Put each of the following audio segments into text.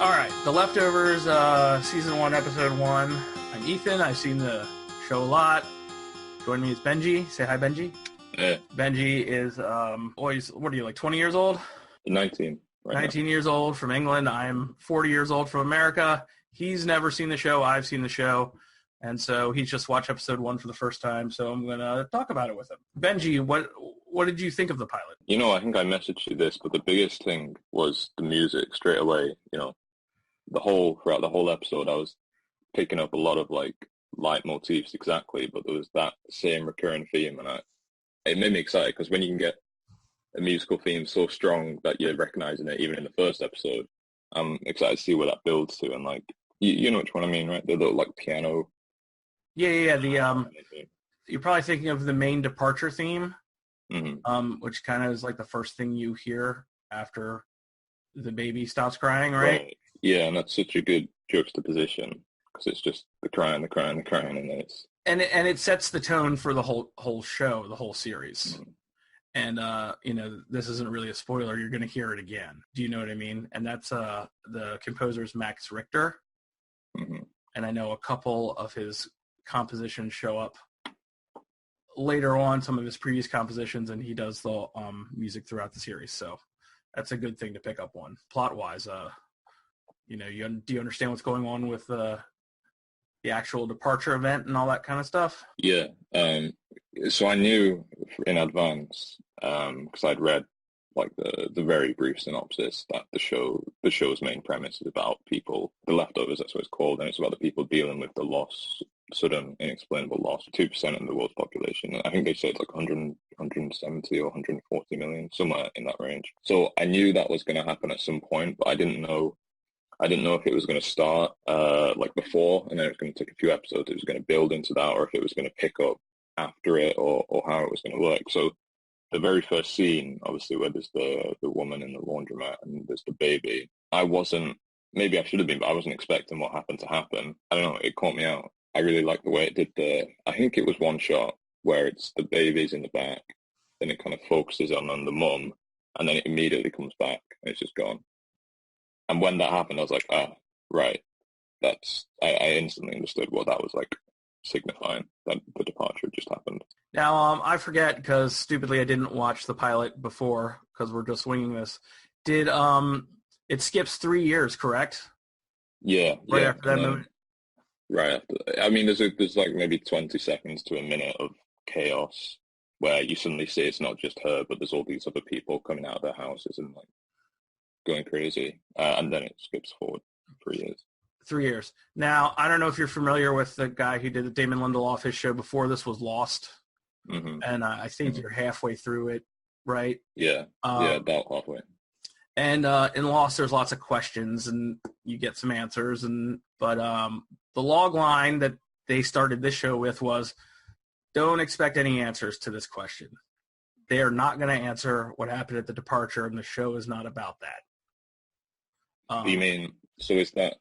All right, The Leftovers, Season 1, Episode 1. I'm Ethan. I've seen the show a lot. Joining me is Benji. Say hi, Benji. Yeah. Benji is, what are you, like 20 years old? 19. Right 19 years old from England. I'm 40 years old from America. He's never seen the show. I've seen the show. And so he's just watched Episode 1 for the first time, so I'm going to talk about it with him. Benji, what did you think of the pilot? You know, I think I messaged you this, but the biggest thing was the music straight away. You know, throughout the whole episode, I was picking up a lot of like leitmotifs exactly, but there was that same recurring theme, and it made me excited because when you can get a musical theme so strong that you're recognizing it even in the first episode, I'm excited to see where that builds to. And like, you know which one I mean, right? The little like piano. Yeah. You're probably thinking of the main departure theme, which kind of is like the first thing you hear after the baby stops crying, right? Yeah, and that's such a good juxtaposition because it's just the crying, and then it's and it sets the tone for the whole show, the whole series. And this isn't really a spoiler. You're going to hear it again. Do you know what I mean? And that's the composer's Max Richter, and I know a couple of his compositions show up later on, some of his previous compositions, and he does the music throughout the series. So that's a good thing to pick up on plot wise. Do you understand what's going on with the actual departure event and all that kind of stuff? Yeah. So I knew in advance because I'd read like the very brief synopsis that the show's main premise is about people, the leftovers, that's what it's called, and it's about the people dealing with the loss, sudden inexplainable loss, 2% of the world's population. And I think they said like 170 or 140 million, somewhere in that range. So I knew that was going to happen at some point, but I didn't know if it was going to start like before, and then it was going to take a few episodes. It was going to build into that, or if it was going to pick up after it, or how it was going to work. So the very first scene, obviously, where there's the woman in the laundromat and there's the baby, maybe I should have been, but I wasn't expecting what happened to happen. I don't know, it caught me out. I really liked the way it did I think it was one shot where it's the baby's in the back, then it kind of focuses on the mum, and then it immediately comes back and it's just gone. And when that happened, I was like, right. I instantly understood what that was like signifying, that the departure just happened. Now, I forget because stupidly I didn't watch the pilot before because we're just winging this. It skips 3 years, correct? Yeah. Right after that moment? Right after. I mean, there's like maybe 20 seconds to a minute of chaos where you suddenly see it's not just her, but there's all these other people coming out of their houses and like going crazy, and then it skips forward 3 years. 3 years. Now, I don't know if you're familiar with the guy who did the Damon Lindelof. His show before this was Lost, and I think you're halfway through it, right? Yeah, about halfway. And in Lost, there's lots of questions, and you get some answers. But the log line that they started this show with was, don't expect any answers to this question. They are not going to answer what happened at the departure, and the show is not about that. You mean, so was that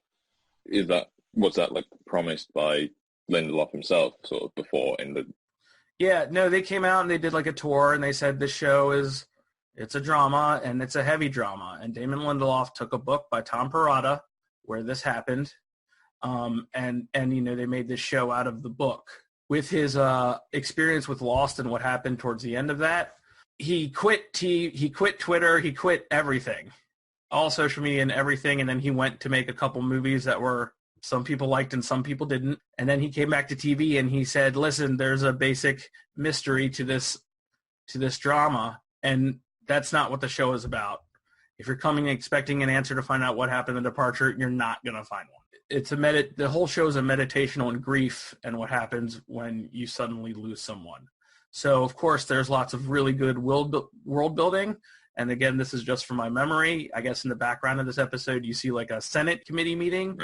like promised by Lindelof himself sort of before in the... Yeah, no, they came out and they did like a tour and they said this show it's a drama and it's a heavy drama. And Damon Lindelof took a book by Tom Perrotta where this happened. And they made this show out of the book. With his experience with Lost and what happened towards the end of that, he quit Twitter, he quit everything. All social media and everything, and then he went to make a couple movies that were some people liked and some people didn't. And then he came back to TV and he said, listen, there's a basic mystery to this drama, and that's not what the show is about. If you're coming expecting an answer to find out what happened in the departure, you're not going to find one. It's the whole show is a meditation on grief and what happens when you suddenly lose someone. So, of course, there's lots of really good world building. And again, this is just from my memory. I guess in the background of this episode, you see like a Senate committee meeting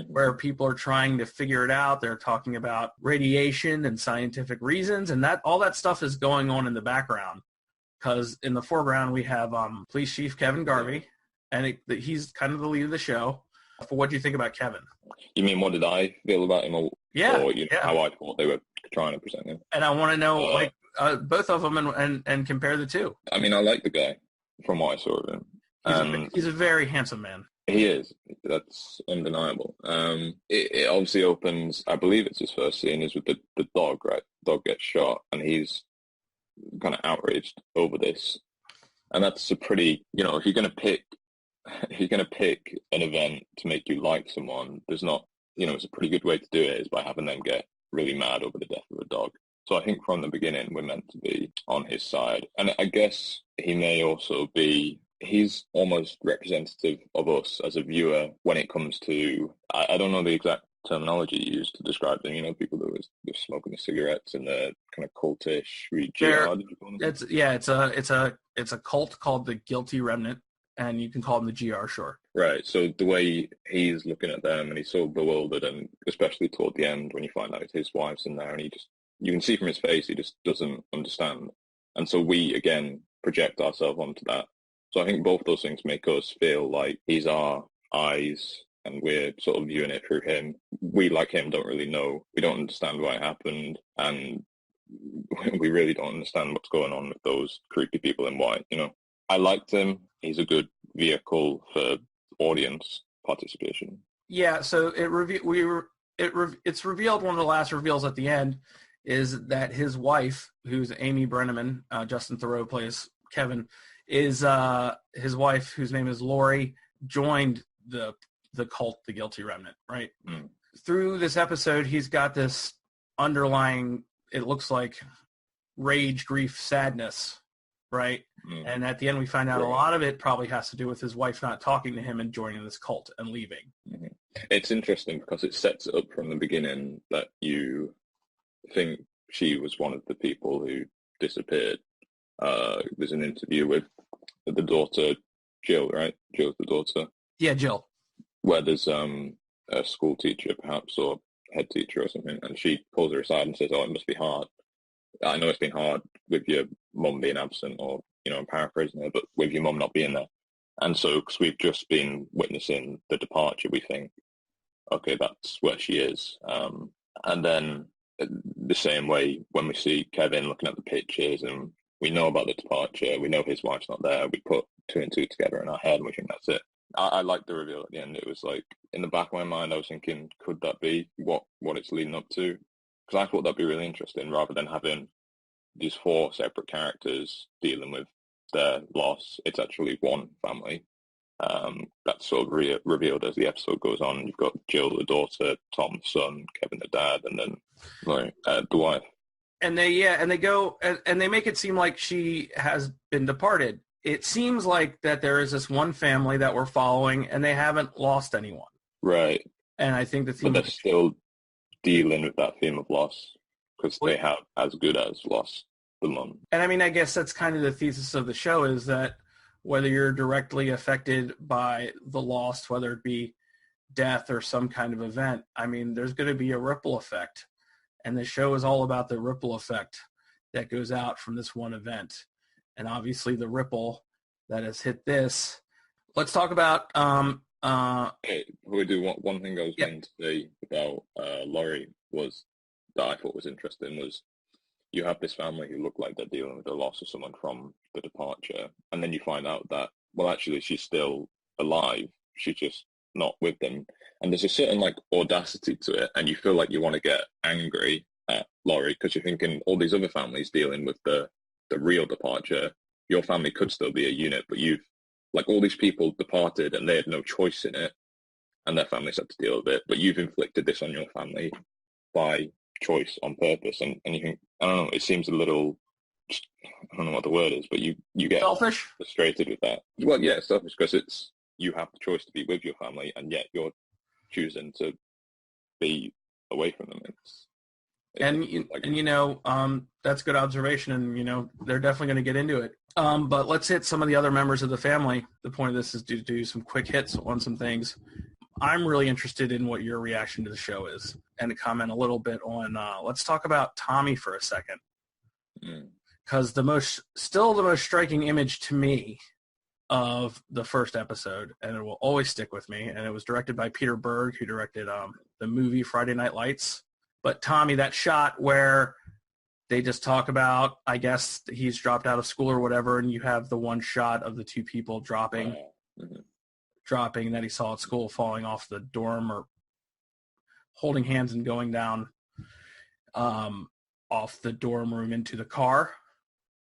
where people are trying to figure it out. They're talking about radiation and scientific reasons, and all that stuff is going on in the background. Because in the foreground, we have Police Chief Kevin Garvey, and he's kind of the lead of the show. What do you think about Kevin? You mean what did I feel about him, or how I thought they were trying to present him? And I want to know both of them and compare the two. I mean, I like the guy from what I saw of him. He's a very handsome man. He is. That's undeniable. It obviously opens, I believe it's his first scene, is with the dog, right? The dog gets shot, and he's kind of outraged over this. And that's a pretty, if you're going to pick, if you're going to pick an event to make you like someone, there's not, it's a pretty good way to do it is by having them get really mad over the death of a dog. So I think from the beginning, we're meant to be on his side. And I guess he may also be, he's almost representative of us as a viewer when it comes to, I don't know the exact terminology used to describe them, people that was smoking the cigarettes and the kind of cultish jihad. It's a cult called the Guilty Remnant, and you can call them the GR, sure. Right, so the way he's looking at them, and he's so bewildered, and especially toward the end when you find out his wife's in there, and you can see from his face he just doesn't understand. And so we, again, project ourselves onto that. So I think both those things make us feel like he's our eyes, and we're sort of viewing it through him. We, like him, don't really know. We don't understand why it happened, and we really don't understand what's going on with those creepy people in white, I liked him. He's a good vehicle for audience participation. Yeah, so it's revealed, one of the last reveals at the end is that his wife, who's Aimee Brenneman, Justin Theroux plays Kevin, is his wife, whose name is Laurie, joined the cult, the Guilty Remnant, right? Mm. Through this episode, he's got this underlying, it looks like, rage, grief, sadness, right? Mm. And at the end, we find out a lot of it probably has to do with his wife not talking to him and joining this cult and leaving. Mm-hmm. It's interesting because it sets it up from the beginning that you think she was one of the people who disappeared. There's an interview with the daughter, Jill, right? Jill's the daughter. Yeah, Jill. Where there's a school teacher, perhaps, or head teacher or something, and she pulls her aside and says, "Oh, it must be hard. I know it's been hard with your mum being absent," or, I'm paraphrasing her, but with your mum not being there. And so, because we've just been witnessing the departure, we think, okay, that's where she is. And then the same way, when we see Kevin looking at the pictures and we know about the departure, we know his wife's not there, we put two and two together in our head and we think that's it. I like the reveal at the end. It was like, in the back of my mind, I was thinking, could that be what it's leading up to? Because I thought that'd be really interesting, rather than having these four separate characters dealing with their loss. It's actually one family. That's sort of revealed as the episode goes on. You've got Jill, the daughter, Tom, the son, Kevin, the dad, and then Laurie, the wife. And they go and they make it seem like she has been departed. It seems like that there is this one family that we're following, and they haven't lost anyone. Right. And I think the theme, but they're still dealing with that theme of loss, because they have as good as lost the mum. And I mean, I guess that's kind of the thesis of the show, is that whether you're directly affected by the loss, whether it be death or some kind of event, I mean, there's going to be a ripple effect. And the show is all about the ripple effect that goes out from this one event. And obviously the ripple that has hit this. Let's talk about... Okay, we do one thing I was going to say about Laurie was that I thought was interesting was you have this family who look like they're dealing with the loss of someone from the departure, and then you find out that, well, actually she's still alive, she's just not with them, and there's a certain audacity to it, and you feel like you want to get angry at Laurie because you're thinking all these other families dealing with the real departure, your family could still be a unit, but you've all these people departed and they had no choice in it, and their families had to deal with it, but you've inflicted this on your family by choice, on purpose, and you think, I don't know, it seems a little, I don't know what the word is, but you get selfish, frustrated with that. Well, yeah, selfish, because it's, you have the choice to be with your family, and yet you're choosing to be away from them. That's good observation, and they're definitely going to get into it. But let's hit some of the other members of the family. The point of this is to do some quick hits on some things. I'm really interested in what your reaction to the show is, and to comment a little bit on, let's talk about Tommy for a second. Because the most striking image to me of the first episode, and it will always stick with me, and it was directed by Peter Berg, who directed the movie Friday Night Lights. But Tommy, that shot where they just talk about, I guess he's dropped out of school or whatever, and you have the one shot of the two people dropping dropping that he saw at school, falling off the dorm or holding hands and going down off the dorm room into the car.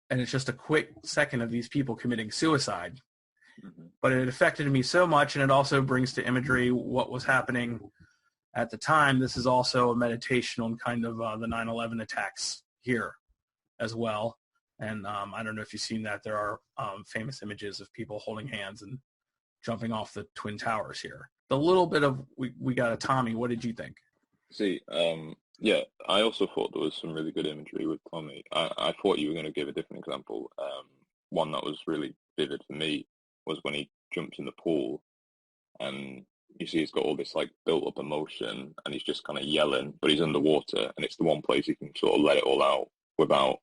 And it's just a quick second of these people committing suicide. Mm-hmm. But it affected me so much, and it also brings to imagery what was happening at the time. This is also a meditation on kind of the 9/11 attacks here as well. And I don't know if you've seen that. There are famous images of people holding hands and jumping off the Twin Towers here. The little bit of we got a Tommy. What did you think? See, yeah, I also thought there was some really good imagery with Tommy. I thought you were going to give a different example. One that was really vivid for me was when he jumps in the pool and you see he's got all this like built up emotion and he's just kind of yelling, but he's underwater, and it's the one place he can sort of let it all out without,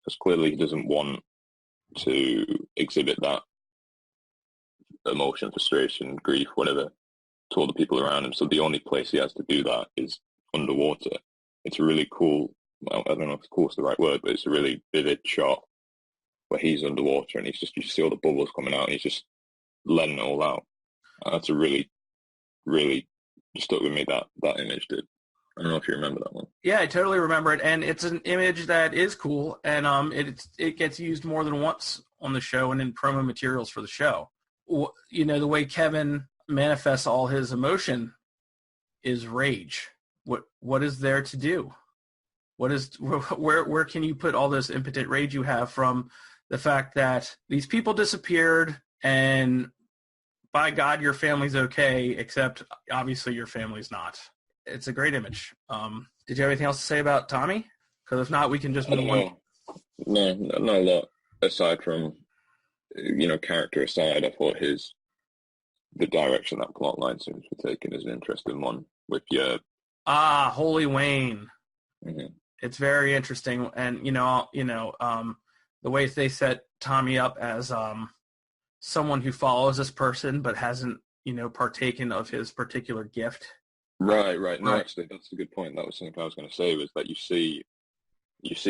because clearly he doesn't want to exhibit that emotion, frustration, grief, whatever, to all the people around him. So the only place he has to do that is underwater. It's a really cool, well, I don't know if cool is the right word, but it's a really vivid shot where he's underwater and he's just, you see all the bubbles coming out and he's just letting it all out. And that's a really, really stuck with me, that image did. I don't know if you remember that one. Yeah, I totally remember it, and it's an image that is cool, and it gets used more than once on the show and in promo materials for the show. You know, the way Kevin manifests all his emotion is rage. What is there to do? Where can you put all this impotent rage you have from the fact that these people disappeared and by God your family's okay, except obviously your family's not. It's a great image. Did you have anything else to say about Tommy? Because if not, we can just move on. No, not a lot. Aside from, character aside, I thought the direction that plot line seems to be taking is an interesting one with your... Holy Wayne. Mm-hmm. It's very interesting. And, the way they set Tommy up as someone who follows this person but hasn't, partaken of his particular gift. Right. No, actually, that's a good point. That was something I was going to say, was that you see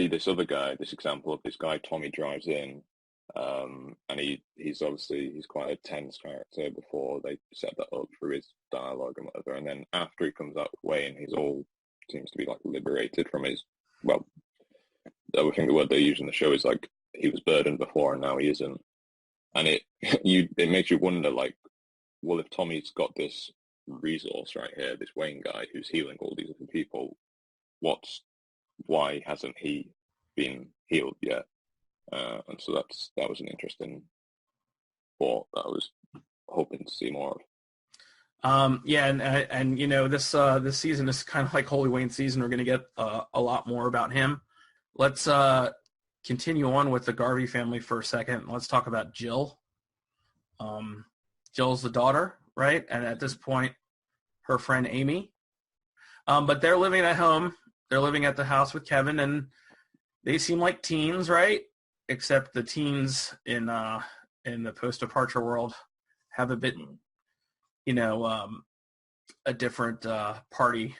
this other guy, this example of this guy, Tommy drives in, and he's quite a tense character before they set that up for his dialogue and whatever. And then after he comes out with Wayne, he's all seems to be like liberated from his, well, I think the word they use in the show is like he was burdened before and now he isn't. And it makes you wonder, like, well, if Tommy's got this resource right here, this Wayne guy who's healing all these other people, why hasn't he been healed yet? And so that was an interesting thought that I was hoping to see more of. This season is kind of like Holy Wayne season. We're going to get a lot more about him. Let's continue on with the Garvey family for a second. Let's talk about Jill. Jill's the daughter, right? And at this point, her friend Aimee. But they're living at home. They're living at the house with Kevin, and they seem like teens, right? Except the teens in the post-departure world have a bit, a different party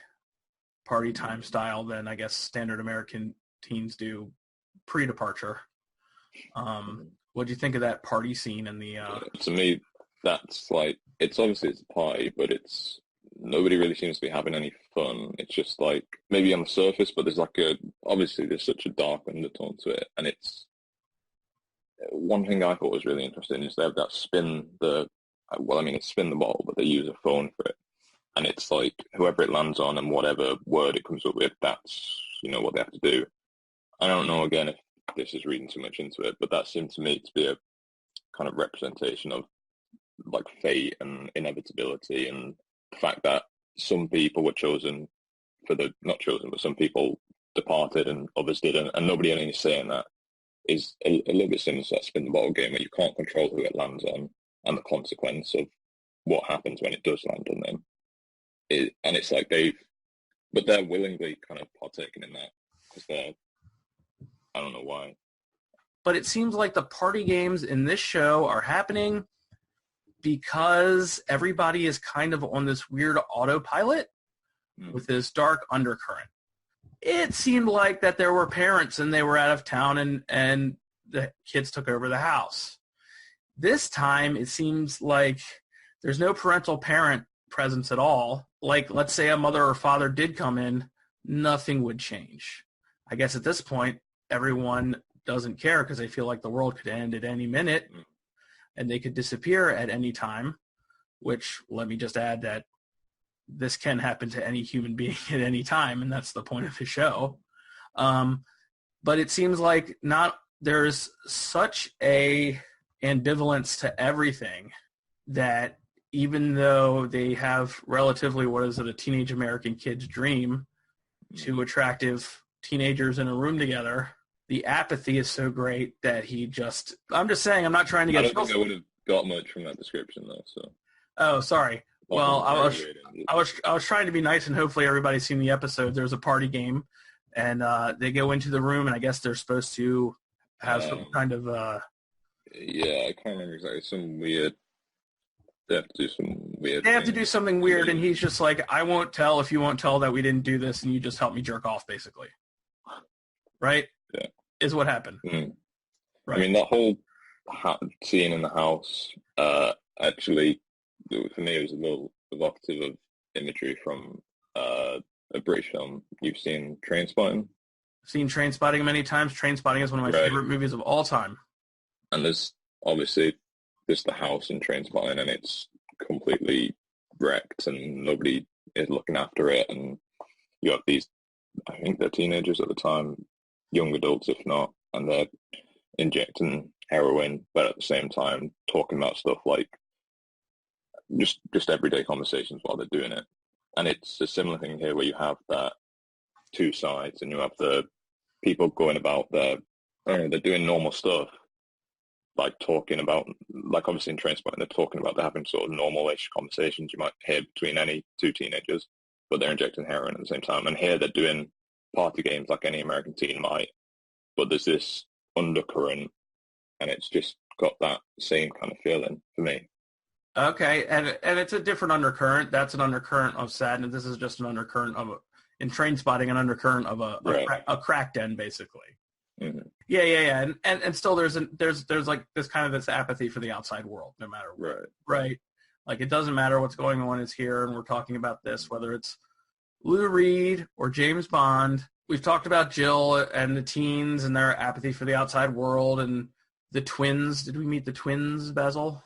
time style than I guess standard American teens do pre-departure. What do you think of that party scene in the? To me, that's like it's a party, but nobody really seems to be having any fun. It's just like maybe on the surface, but there's there's such a dark undertone to it, and it's one thing I thought was really interesting is they have that spin the bottle, but they use a phone for it, and it's like whoever it lands on and whatever word it comes up with, that's what they have to do. I don't know again if this is reading too much into it, but that seemed to me to be a kind of representation of like fate and inevitability, and the fact that some people were chosen not chosen, but some people departed and others didn't, and nobody had any say in that, is a little bit similar to that spin the bottle game where you can't control who it lands on and the consequence of what happens when it does land on them. And it's like they're willingly kind of partaking in that because I don't know why. But it seems like the party games in this show are happening because everybody is kind of on this weird autopilot with this dark undercurrent. It seemed like that there were parents and they were out of town and the kids took over the house. This time it seems like there's no parental parent presence at all. Like, let's say a mother or father did come in, nothing would change. I guess at this point, everyone doesn't care because they feel like the world could end at any minute and they could disappear at any time, which, let me just add that this can happen to any human being at any time, and that's the point of the show. But it seems like there's such a ambivalence to everything that even though they have relatively, a teenage American kid's dream, two attractive teenagers in a room together, the apathy is so great that I'm just saying, I'm not trying to get... I don't think I would have got much from that description, though, so... Oh, sorry. Well, I was trying to be nice, and hopefully everybody's seen the episode. There's a party game, and they go into the room, and I guess they're supposed to have some kind of... Yeah, I can't remember exactly. Some weird... They have to do some weird... They have to do something weird, and he's just like, I won't tell if you won't tell that we didn't do this, and you just help me jerk off, basically. Right? Yeah. Is what happened. Mm. Right. I mean, that whole scene in the house, actually, for me, it was a little evocative of imagery from a British film. You've seen Trainspotting? Seen Trainspotting many times. Trainspotting is one of my favorite movies of all time. And there's obviously the house in Trainspotting, and it's completely wrecked, and nobody is looking after it. And you have these, I think they're teenagers at the time, young adults if not, and they're injecting heroin, but at the same time talking about stuff like just everyday conversations while they're doing it. And it's a similar thing here where you have that two sides, and you have the people going about they're doing normal stuff, like talking about, like obviously in Trainspotting, they're talking about, they're having sort of normal-ish conversations you might hear between any two teenagers, but they're injecting heroin at the same time. And here they're doing party games like any American teen might, but there's this undercurrent, and it's just got that same kind of feeling for me. Okay, and it's a different undercurrent. That's an undercurrent of sadness. This is just an undercurrent of in Trainspotting, an undercurrent of a crack den, basically. Mm-hmm. Yeah. And still, there's like this kind of this apathy for the outside world, no matter what. Right. Like, it doesn't matter what's going on is here, and we're talking about this, whether it's Lou Reed or James Bond. We've talked about Jill and the teens and their apathy for the outside world, and the twins. Did we meet the twins, Basil?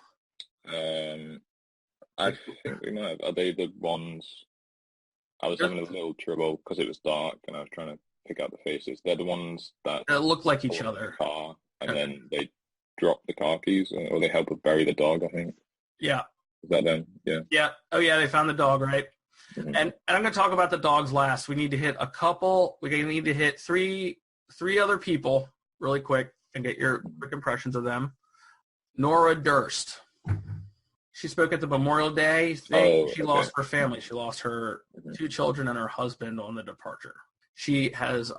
I think we might have. Are they the ones? I was having a little trouble because it was dark, and I was trying to pick out the faces. They're the ones that look like each other. The car, and then they drop the car keys, or they help with bury the dog, I think. Yeah. Is that them? Yeah. Yeah. Oh, yeah, they found the dog, right? Mm-hmm. And I'm going to talk about the dogs last. We need to hit a couple. We need to hit three other people really quick and get your quick impressions of them. Nora Durst. She spoke at the Memorial Day thing. She lost her family. She lost her two children and her husband on the departure. She has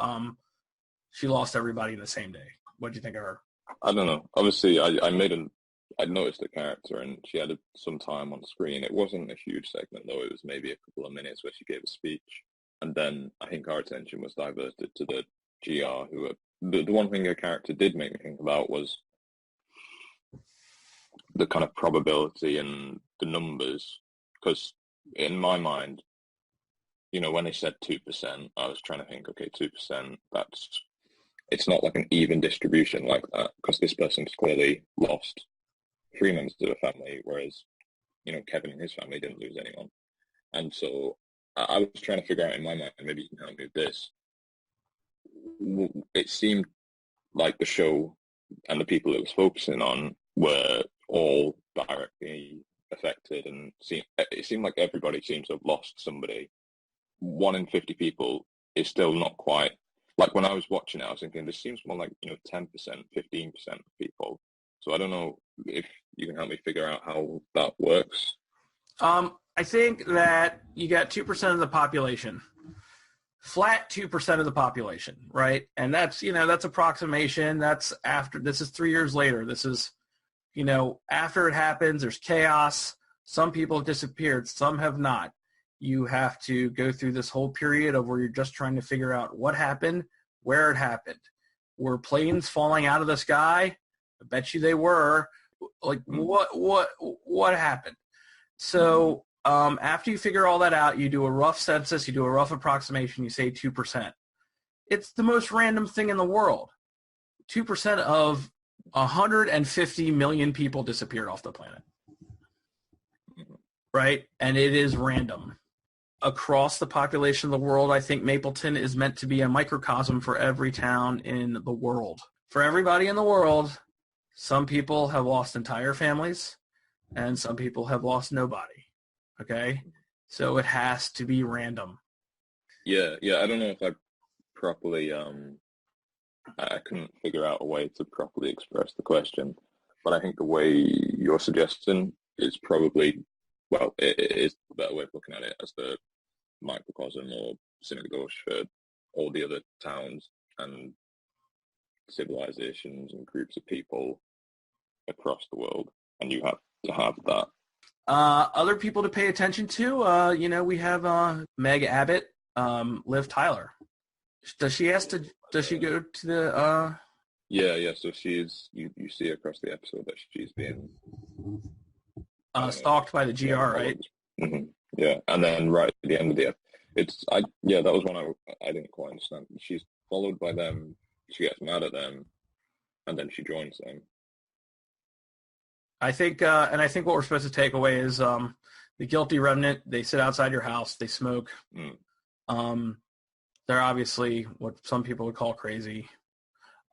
she lost everybody in the same day. What do you think of her? I don't know. Obviously, I noticed the character, and she had some time on screen. It wasn't a huge segment, though. It was maybe a couple of minutes where she gave a speech, and then I think our attention was diverted to the GR, who the one thing her character did make me think about was the kind of probability and the numbers, because in my mind, when they said 2%, I was trying to think, okay, 2%, it's not like an even distribution like that, because this person's clearly lost 3 members of the family, whereas, Kevin and his family didn't lose anyone. And so I was trying to figure out in my mind, maybe you can help me with this. It seemed like the show and the people it was focusing on were all directly affected, and it seemed like everybody seems to have lost somebody. 1 in 50 people is still not quite, like when I was watching it, I was thinking this seems more like 10%, 15% of people. So I don't know if you can help me figure out how that works. I think that you got 2% of the population, flat 2% of the population, right? And that's that's approximation. That's after, this is 3 years later. This is after it happens, there's chaos. Some people have disappeared, some have not. You have to go through this whole period of where you're just trying to figure out what happened, where it happened. Were planes falling out of the sky? I bet you they were. Like, what happened? So after you figure all that out, you do a rough census, you do a rough approximation, you say 2%. It's the most random thing in the world. 2% of 150 million people disappeared off the planet. Right? And it is random. Across the population of the world, I think Mapleton is meant to be a microcosm for every town in the world. For everybody in the world, some people have lost entire families, and some people have lost nobody. Okay? So it has to be random. Yeah. I don't know if I properly, I couldn't figure out a way to properly express the question, but I think the way you're suggesting is probably, well, it is the better way of looking at it, as the microcosm or synagogue for all the other towns and civilizations and groups of people across the world, and you have to have that. Other people to pay attention to, we have Meg Abbott, Liv Tyler. Does she go to the... Yeah, so she's, you see across the episode that she's being... stalked by the GR, right? Mm-hmm. Yeah, and then right at the end of the episode, that was one I didn't quite understand. She's followed by them, she gets mad at them, and then she joins them. I think what we're supposed to take away is the Guilty Remnant. They sit outside your house, they smoke. They're obviously what some people would call crazy.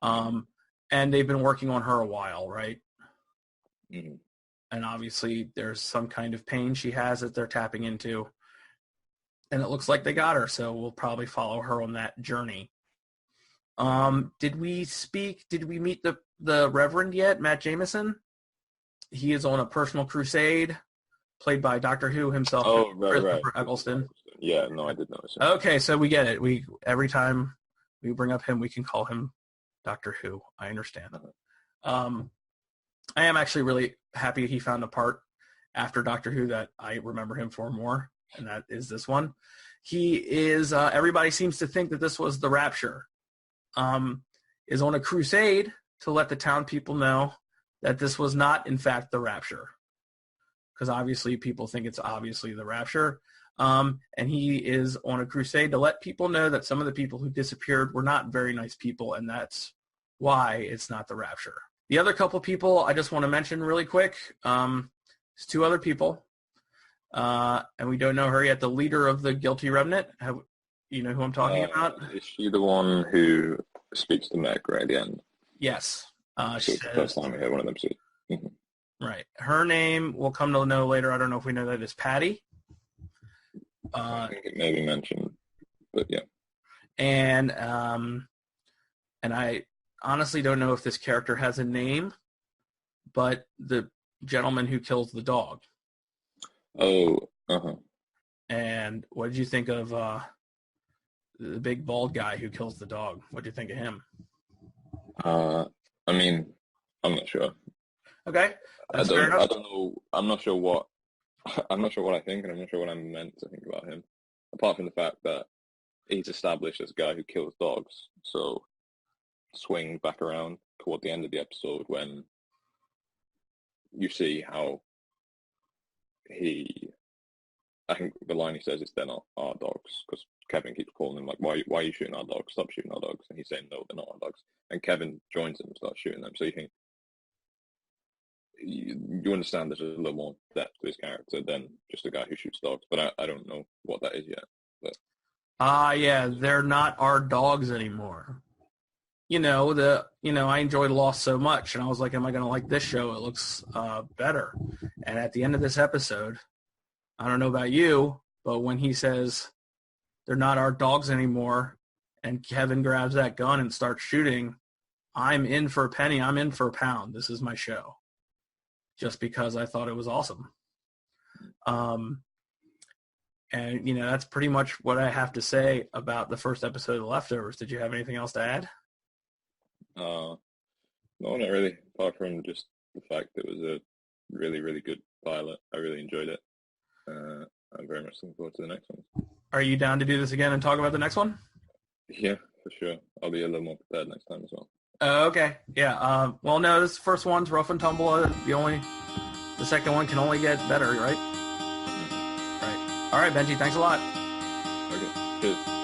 And they've been working on her a while, right? Mm-hmm. And obviously there's some kind of pain she has that they're tapping into. And it looks like they got her, so we'll probably follow her on that journey. Did we meet the Reverend yet, Matt Jamison? He is on a personal crusade, played by Doctor Who himself, Christopher Eccleston. Yeah, no, I did notice it. Okay, so we get it. Every time we bring up him, we can call him Doctor Who. I understand. I am actually really happy he found a part after Doctor Who that I remember him for more, and that is this one. He is, everybody seems to think that this was the Rapture, is on a crusade to let the town people know that this was not, in fact, the Rapture. Because obviously people think it's obviously the Rapture. And he is on a crusade to let people know that some of the people who disappeared were not very nice people, and that's why it's not the Rapture. The other couple people I just want to mention really quick, is two other people, and we don't know her yet. The leader of the Guilty Remnant, you know who I'm talking about? Is she the one who speaks to Meg right at the end? Yes. So it's the first time we hear one of them speak. Mm-hmm. Right. Her name, we'll come to know later. I don't know if we know that is Patty. I think it may be mentioned, but yeah. And I honestly don't know if this character has a name, but the gentleman who kills the dog. Oh, uh-huh. And what did you think of the big bald guy who kills the dog? What did you think of him? I mean, I'm not sure. Okay. I don't know. I'm not sure what I think, and I'm not sure what I'm meant to think about him. Apart from the fact that he's established as a guy who kills dogs. So swing back around toward the end of the episode when you see how I think the line he says is, "They're not our dogs," because Kevin keeps calling him like, why are you shooting our dogs? Stop shooting our dogs. And he's saying, no, they're not our dogs. And Kevin joins him and starts shooting them. So you think, you understand there's a little more depth to his character than just a guy who shoots dogs. But I don't know what that is yet. But yeah, they're not our dogs anymore. I enjoyed Lost so much, and I was like, am I going to like this show? It looks better. And at the end of this episode, I don't know about you, but when he says they're not our dogs anymore, and Kevin grabs that gun and starts shooting, I'm in for a penny, I'm in for a pound. This is my show. Just because I thought it was awesome. And, that's pretty much what I have to say about the first episode of The Leftovers. Did you have anything else to add? No, not really. Apart from just the fact it was a really, really good pilot. I really enjoyed it. I'm very much looking forward to the next one. Are you down to do this again and talk about the next one? Yeah, for sure. I'll be a little more prepared next time as well. Okay. Yeah. Well, no, this first one's rough and tumble. The second one can only get better, right? All right, Benji, thanks a lot. Okay, cheers.